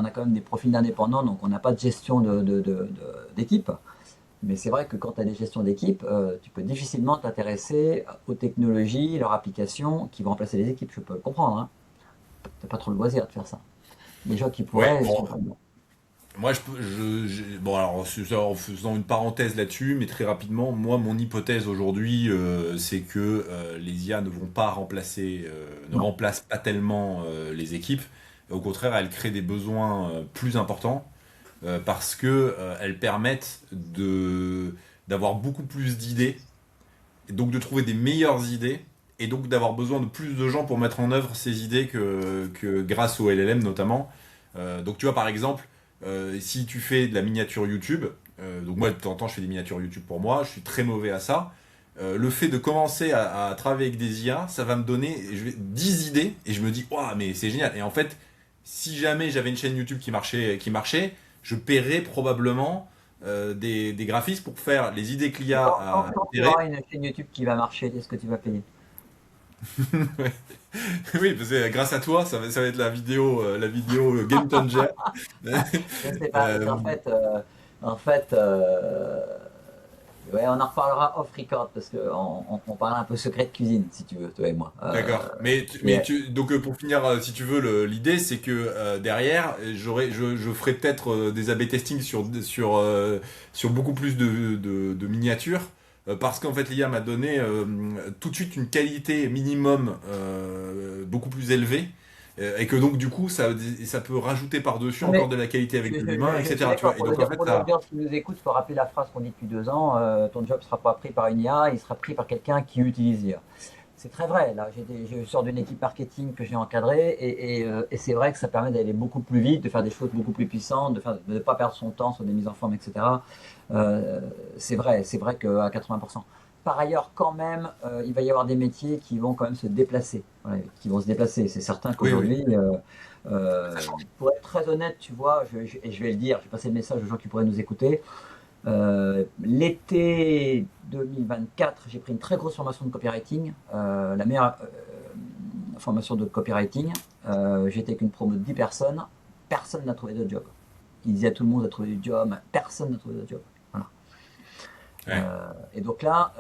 a quand même des profils d'indépendants, donc on n'a pas de gestion d'équipe. Mais c'est vrai que quand tu as des gestions d'équipe, tu peux difficilement t'intéresser aux technologies, leurs applications qui vont remplacer les équipes. Je peux le comprendre, hein. Tu n'as pas trop le loisir de faire ça. Les gens qui Ouais, pourraient bon. sont pas bons. Moi, bon, alors, en faisant une parenthèse là-dessus, mais très rapidement, moi, mon hypothèse aujourd'hui, c'est que les IA ne vont pas remplacer, ne Non. remplacent pas tellement les équipes. Au contraire, elles créent des besoins plus importants parce que elles permettent d'avoir beaucoup plus d'idées, et donc de trouver des meilleures idées, et donc d'avoir besoin de plus de gens pour mettre en œuvre ces idées que grâce au LLM notamment. Donc tu vois par exemple, si tu fais de la miniature YouTube, donc moi de temps en temps je fais des miniatures YouTube pour moi, je suis très mauvais à ça. Le fait de commencer à travailler avec des IA, ça va me donner 10 idées et je me dis, waouh, mais c'est génial. Et en fait, si jamais j'avais une chaîne YouTube qui marchait, je paierais probablement des graphistes pour faire les idées que l'IA a Quand tu générées. auras une chaîne YouTube qui va marcher, est-ce que tu vas payer? Oui, parce que grâce à toi, ça va être la vidéo Game Changer. Je sais pas, parce Euh, qu'en fait, ouais, on en reparlera off record parce qu'on parle un peu secret de cuisine, si tu veux, toi et moi. d'accord. Et, Donc pour finir, si tu veux, l'idée c'est que derrière, je ferai peut-être des A/B testing sur beaucoup plus de miniatures. Parce qu'en fait, l'IA m'a donné tout de suite une qualité minimum beaucoup plus élevée. Et que donc, du coup, ça peut rajouter par-dessus non, encore mais de la qualité avec de l'humain, je suis etc. Tu vois. d'accord Et donc, en fait, pour ça. l'audience qui nous écoute, il faut rappeler la phrase qu'on dit depuis 2 ans, ton job ne sera pas pris par une IA, il sera pris par quelqu'un qui utilise l'IA. C'est très vrai. Là, je sors d'une équipe marketing que j'ai encadrée et c'est vrai que ça permet d'aller beaucoup plus vite, de faire des choses beaucoup plus puissantes, de ne pas perdre son temps sur des mises en forme, etc. Euh, c'est vrai qu'à 80%. Par ailleurs, quand même, il va y avoir des métiers qui vont quand même se déplacer. Ouais, qui vont se déplacer. C'est certain Oui, oui. qu'aujourd'hui, Ça change. pour être très honnête, tu vois, et je vais le dire, je vais passer le message aux gens qui pourraient nous écouter. L'été 2024, j'ai pris une très grosse formation de copywriting, la meilleure formation de copywriting. J'étais avec une promo de 10 personnes, personne n'a trouvé de job. Il disait à tout le monde de trouver du job, mais personne n'a trouvé de job. Voilà. Ouais. Et donc là,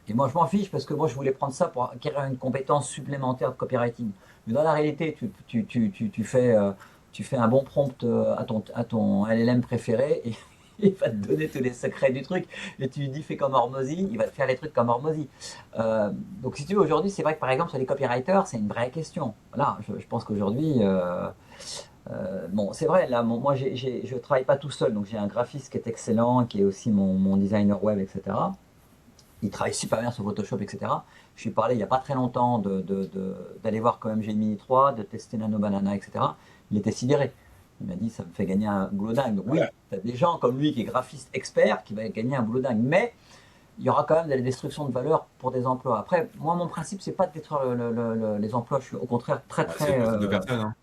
et moi je m'en fiche parce que moi je voulais prendre ça pour acquérir une compétence supplémentaire de copywriting. Mais dans la réalité, tu fais un bon prompt à ton LLM préféré et il va te donner tous les secrets du truc. Et tu lui dis fais comme Hormozy, il va te faire les trucs comme Hormozy. Donc si tu veux, aujourd'hui, c'est vrai que par exemple sur les copywriters, c'est une vraie question. Voilà, je pense qu'aujourd'hui, bon, c'est vrai, là, moi, je travaille pas tout seul, donc j'ai un graphiste qui est excellent, qui est aussi mon designer web, etc. il travaille super bien sur Photoshop, etc. Je lui ai parlé il n'y a pas très longtemps d'aller voir quand même Gemini Mini 3, de tester Nano Banana, etc. Il était sidéré. Il m'a dit, ça me fait gagner un boulot dingue. Donc oui, tu as des gens comme lui qui est graphiste expert qui va gagner un boulot dingue. Mais il y aura quand même de la destruction de valeur pour des emplois. Après, moi, mon principe, c'est pas de détruire les emplois. Je suis au contraire très, Ouais, c'est très. le de personnes, hein.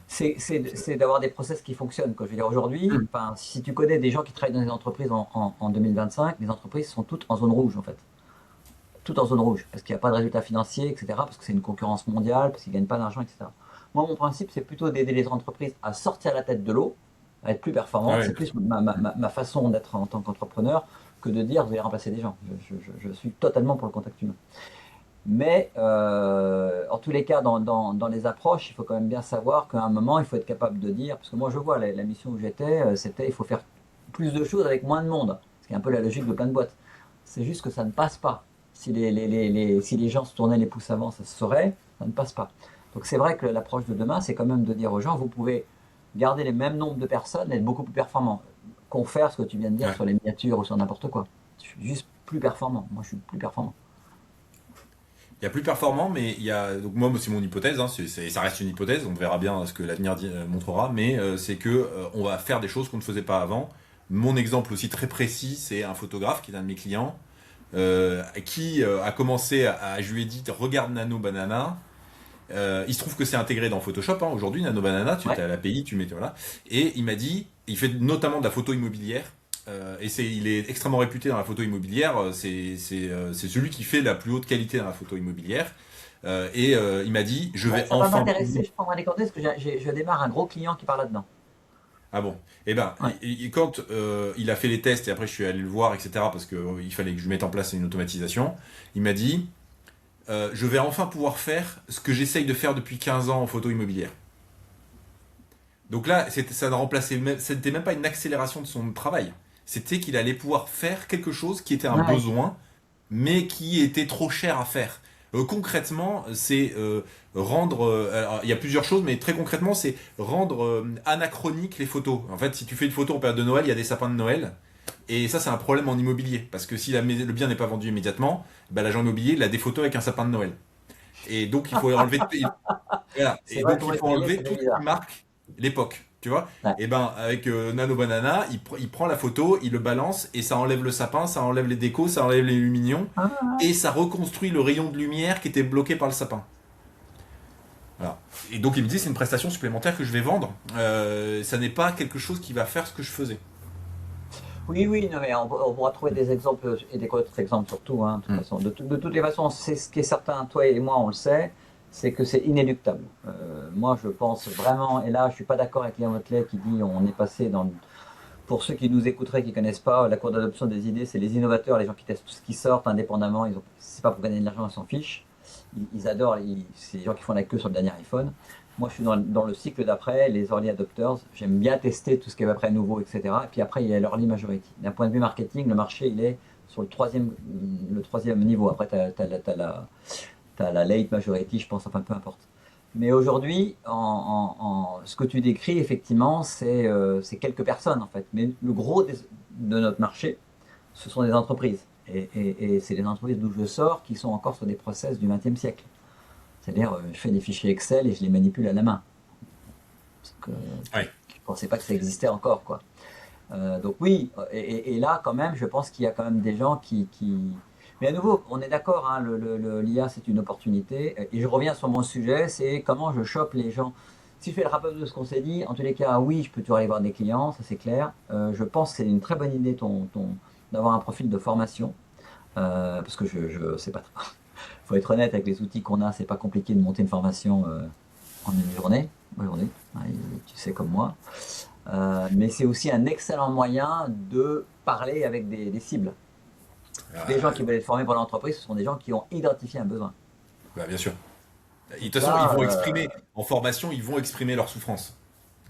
C'est d'avoir des process qui fonctionnent, quoi. Je veux dire, aujourd'hui, Mm. enfin, si tu connais des gens qui travaillent dans des entreprises en 2025, les entreprises sont toutes en zone rouge, en fait. Toutes en zone rouge, parce qu'il n'y a pas de résultats financiers, etc., parce que c'est une concurrence mondiale, parce qu'ils ne gagnent pas d'argent, etc. Moi, mon principe, c'est plutôt d'aider les entreprises à sortir la tête de l'eau, à être plus Ah performantes. ouais, C'est plus ma façon d'être en tant qu'entrepreneur que de dire vous allez remplacer des gens. Je suis totalement pour le contact humain. Mais en tous les cas, dans les approches, il faut quand même bien savoir qu'à un moment, il faut être capable de dire, parce que moi je vois la mission où j'étais, c'était il faut faire plus de choses avec moins de monde, ce qui est un peu la logique de plein de boîtes. C'est juste que ça ne passe pas. Si les gens se tournaient les pouces avant, ça se saurait, ça ne passe pas. Donc c'est vrai que l'approche de demain, c'est quand même de dire aux gens, vous pouvez garder les mêmes nombres de personnes et être beaucoup plus performant. Confère ce que tu viens de dire ouais. sur les miniatures ou sur n'importe quoi. Je suis juste plus performant. Moi, je suis plus performant. Il y a plus performant, mais il y a donc moi c'est mon hypothèse, hein, ça reste une hypothèse, on verra bien ce que l'avenir montrera, mais c'est que on va faire des choses qu'on ne faisait pas avant. Mon exemple aussi très précis, c'est un photographe qui est un de mes clients, qui a commencé je lui ai dit regarde Nano Banana. Il se trouve que c'est intégré dans Photoshop, hein, aujourd'hui Nano Banana, tu Ouais. as l'API, tu mets voilà. Et il m'a dit, il fait notamment de la photo immobilière. Il est extrêmement réputé dans la photo immobilière. C'est celui qui fait la plus haute qualité dans la photo immobilière. Il m'a dit, je Ouais, vais ça va enfin m'intéresser, pouvoir. je prendrai des coordonnées parce que je démarre un gros client qui parle là-dedans. Ah bon. Eh ben, Ouais. quand il a fait les tests et après je suis allé le voir, etc. Parce que il fallait que je mette en place une automatisation. Il m'a dit, je vais enfin pouvoir faire ce que j'essaye de faire depuis 15 ans en photo immobilière. Donc là, ça ne remplaçait même, c'était même pas une accélération de son travail. C'était qu'il allait pouvoir faire quelque chose qui était un Ouais. besoin, mais qui était trop cher à faire. Concrètement, c'est rendre. Alors, il y a plusieurs choses, mais très concrètement, c'est rendre anachronique les photos. En fait, si tu fais une photo en période de Noël, il y a des sapins de Noël. Et ça, c'est un problème en immobilier. Parce que si le bien n'est pas vendu immédiatement, bah, l'agent immobilier, il a des photos avec un sapin de Noël. Et donc, il faut enlever. Voilà. C'est Et vrai donc, que pour il faut nettoyer, enlever c'est tout ce qui bizarre. marque l'époque. Tu vois. Ouais. Et ben, avec Nano Banana, il prend la photo, il le balance, et ça enlève le sapin, ça enlève les décos, ça enlève les lumignons, Ah, et ça reconstruit le rayon de lumière qui était bloqué par le sapin. Voilà. Et donc, il me dit, c'est une prestation supplémentaire que je vais vendre. Ça n'est pas quelque chose qui va faire ce que je faisais. oui, oui, non, mais on pourra trouver des exemples et des contre-exemples surtout, hein, de toute Mm. façon. De toutes les façons, c'est ce qui est certain, toi et moi, on le sait, c'est que c'est inéluctable. Moi, je pense vraiment, et là, je suis pas d'accord avec Léon Motley qui dit on est passé dans. Pour ceux qui nous écouteraient, qui connaissent pas, la cour d'adoption des idées, c'est les innovateurs, les gens qui testent tout ce qui sort indépendamment. C'est pas pour gagner de l'argent, ils s'en fichent. Ils adorent. C'est les gens qui font la queue sur le dernier iPhone. Moi, je suis dans le cycle d'après, les early adopters. J'aime bien tester tout ce qui est après nouveau, etc. Et puis après, il y a l'early majority. D'un point de vue marketing, le marché, il est sur le troisième niveau. Après, t'as la late majority, je pense, enfin peu importe. Mais aujourd'hui, ce que tu décris, effectivement, c'est quelques personnes, en fait. Mais le gros de notre marché, ce sont des entreprises. Et c'est les entreprises d'où je sors qui sont encore sur des process du XXe siècle. C'est-à-dire, je fais des fichiers Excel et je les manipule à la main. Parce que Ouais. je ne pensais pas que ça existait encore, quoi. Donc oui, et là, quand même, je pense qu'il y a quand même des gens qui. Mais à nouveau, on est d'accord, hein, l'IA, c'est une opportunité. Et je reviens sur mon sujet, c'est comment je chope les gens. Si je fais le rappel de ce qu'on s'est dit, en tous les cas, oui, je peux toujours aller voir des clients, ça c'est clair. Je pense que c'est une très bonne idée d'avoir un profil de formation. Parce que je sais pas. Faut être honnête avec les outils qu'on a, c'est pas compliqué de monter une formation en une journée. Aujourd'hui, hein, tu sais comme moi. Mais c'est aussi un excellent moyen de parler avec des cibles. Parce que les gens qui veulent être formés pour l'entreprise, ce sont des gens qui ont identifié un besoin. Bah, bien sûr. De Et toute façon, ils ça, vont exprimer, en formation, ils vont exprimer leur souffrance.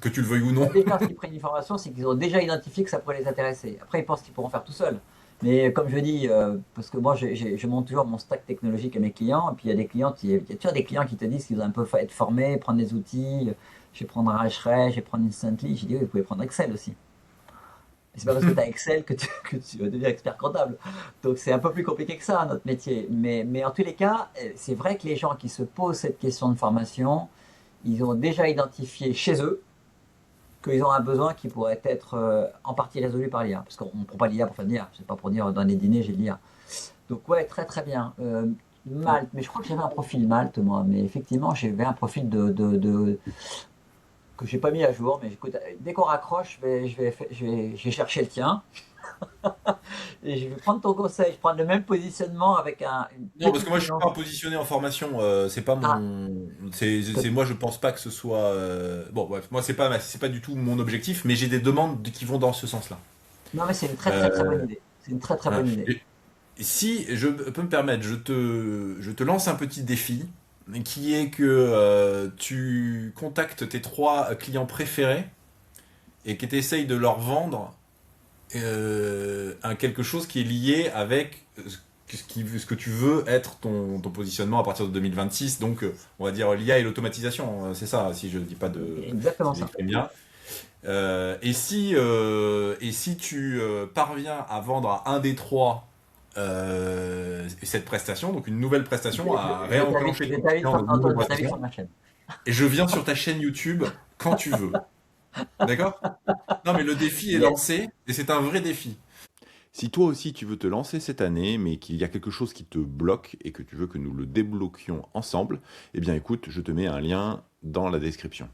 Que tu le veuilles ou non. bah déjà, s'ils prennent une formation, c'est qu'ils ont déjà identifié que ça pourrait les intéresser. Après, ils pensent qu'ils pourront faire tout seuls. Mais comme je dis, parce que moi, je monte toujours mon stack technologique à mes clients, et puis il y a des clients, il y a toujours des clients qui te disent qu'ils veulent un peu être formés, prendre des outils. Je vais prendre un Href, je vais prendre Instantly. J'ai dit, oui, vous pouvez prendre Excel aussi. C'est pas parce que tu as Excel que tu vas devenir expert comptable. Donc c'est un peu plus compliqué que ça, notre métier. Mais en tous les cas, c'est vrai que les gens qui se posent cette question de formation, ils ont déjà identifié chez eux qu'ils ont un besoin qui pourrait être en partie résolu par l'IA. Parce qu'on ne prend pas l'IA pour faire de l'IA. C'est pas pour dire dans les dîners j'ai de l'IA. Donc ouais, très très bien. Malte, mais je crois que j'avais un profil Malte, moi. Mais effectivement, j'avais un profil que j'ai pas mis à jour. Mais écoute, dès qu'on raccroche, je vais chercher le tien. Et je vais prendre ton conseil. Je prends le même positionnement avec une Non, parce que petite moi je suis nuance. pas positionné en formation, c'est pas Ah, mon, peut- moi je pense pas que ce soit, bon bref, moi c'est pas du tout mon objectif, mais j'ai des demandes qui vont dans ce sens-là. non, mais c'est une très très très bonne Euh, idée. C'est une très très voilà. bonne idée. Et si je peux me permettre, je te lance un petit défi, qui est que tu contactes tes trois clients préférés et que tu essayes de leur vendre quelque chose qui est lié avec ce que tu veux être ton positionnement à partir de 2026. Donc, on va dire l'IA et l'automatisation, c'est ça, si je dis pas de, Exactement si ça. j'exprime bien. Et si tu parviens à vendre à un des trois cette prestation, donc une nouvelle prestation, à réenclencher Je ton t'invite client dans une nouvelle Antoine, je t'invite sur prestation, ma chaîne. et je viens sur ta chaîne YouTube quand tu veux. D'accord? Non, mais le défi est Yes. lancé, et c'est un vrai défi. Si toi aussi tu veux te lancer cette année, mais qu'il y a quelque chose qui te bloque et que tu veux que nous le débloquions ensemble, eh bien écoute, je te mets un lien dans la description.